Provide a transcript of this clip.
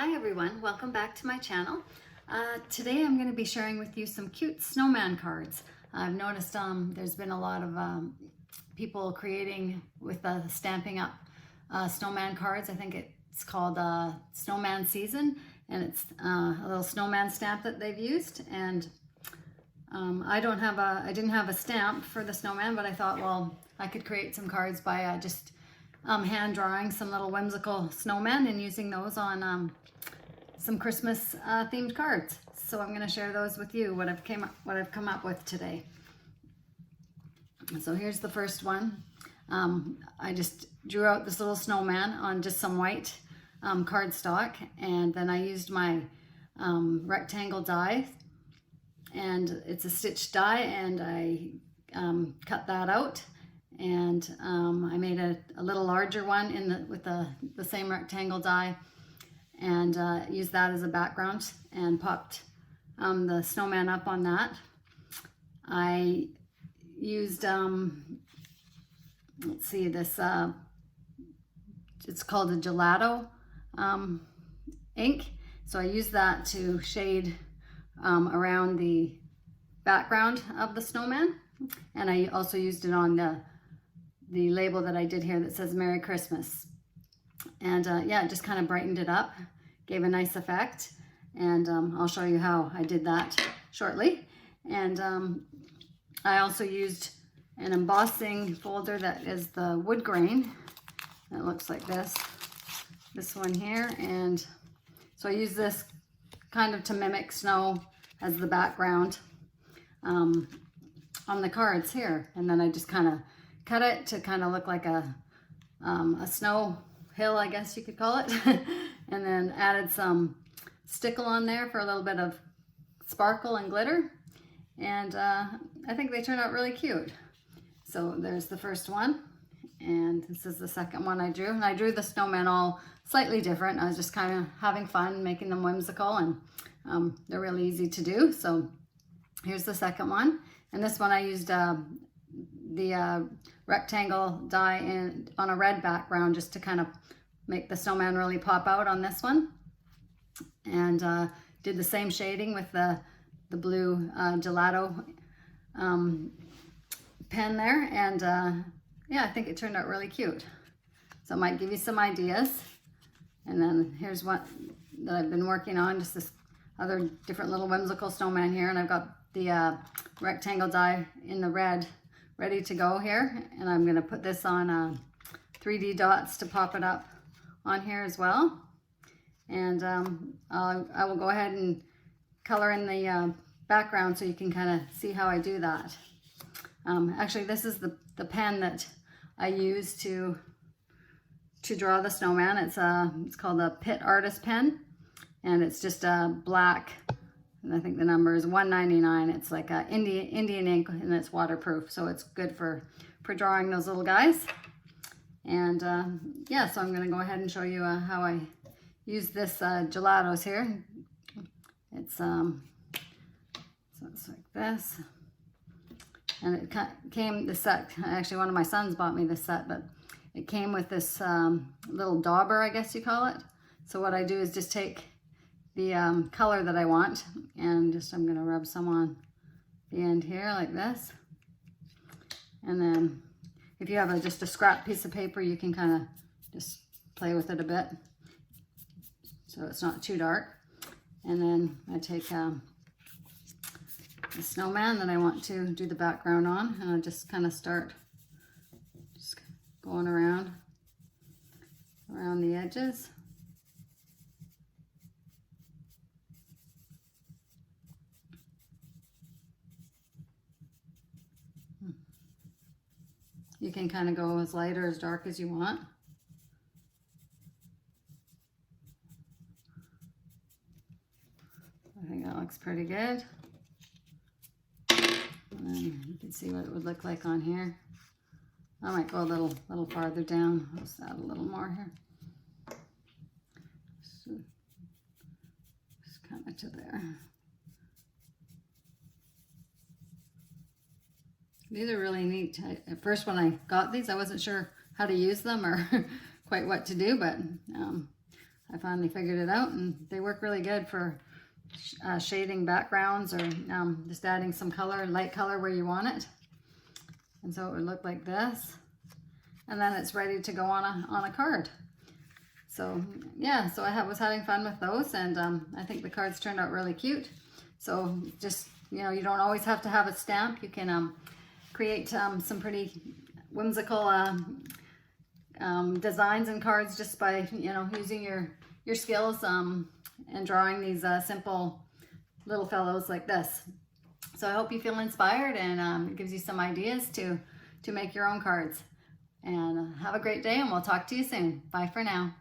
Hi everyone, welcome back to my channel. Today I'm going to be sharing with you some cute snowman cards. I've noticed there's been a lot of people creating with stamping up snowman cards. I think it's called Snowman Season, and it's a little snowman stamp that they've used. And I didn't have a stamp for the snowman, but I thought, well, I could create some cards by just hand drawing some little whimsical snowmen and using those on some Christmas themed cards. So I'm going to share those with you, what I've come up with today. So here's the first one. I just drew out this little snowman on just some white cardstock, and then I used my rectangle die, and it's a stitched die, and I cut that out, and I made a little larger one with the same rectangle die, and used that as a background and popped the snowman up on that. I used let's see, this it's called a gelato ink, so I used that to shade around the background of the snowman, and I also used it on the label that I did here that says Merry Christmas. And yeah, it just kind of brightened it up, gave a nice effect, and I'll show you how I did that shortly. And I also used an embossing folder that is the wood grain. It looks like this one here, and so I use this kind of to mimic snow as the background on the cards here, and then I just kind of cut it to kind of look like a snow hill, I guess you could call it, and then added some stickle on there for a little bit of sparkle and glitter, and I think they turned out really cute. So there's the first one, and this is the second one I drew, and I drew the snowmen all slightly different. I was just kind of having fun making them whimsical, and they're really easy to do. So here's the second one, and this one I used the rectangle die on a red background just to kind of make the snowman really pop out on this one, and did the same shading with the blue gelato pen there, and yeah, I think it turned out really cute. So it might give you some ideas. And then here's one that I've been working on, just this other different little whimsical snowman here, and I've got the rectangle die in the red ready to go here, and I'm going to put this on 3D dots to pop it up on here as well. And I will go ahead and color in the background so you can kind of see how I do that. Actually, this is the pen that I use to draw the snowman. It's called a Pitt Artist pen, and it's just black, and I think the number is 199. It's like Indian ink, and it's waterproof, so it's good for drawing those little guys. And yeah, so I'm going to go ahead and show you how I use this gelatos here. So it's like this, and it came, the set, actually one of my sons bought me this set, but it came with this little dauber, I guess you call it. So what I do is just take the color that I want, and I'm going to rub some on the end here like this, and then if you have just a scrap piece of paper, you can kind of just play with it a bit so it's not too dark. And then I take the snowman that I want to do the background on, and I just kind of start just going around the edges. You can kind of go as light or as dark as you want. I think that looks pretty good. And then you can see what it would look like on here. I might go a little farther down. I'll just add a little more here. So, just kind of to there. These are really neat. At first when I got these, I wasn't sure how to use them or quite what to do, but I finally figured it out, and they work really good for shading backgrounds or just adding some color, light color where you want it. And so it would look like this. And then it's ready to go on a card. So yeah, so I was having fun with those, and I think the cards turned out really cute. So just, you know, you don't always have to have a stamp. You can create some pretty whimsical designs and cards just by, you know, using your skills and drawing these simple little fellows like this. So I hope you feel inspired, and it gives you some ideas to make your own cards. And have a great day, and we'll talk to you soon. Bye for now.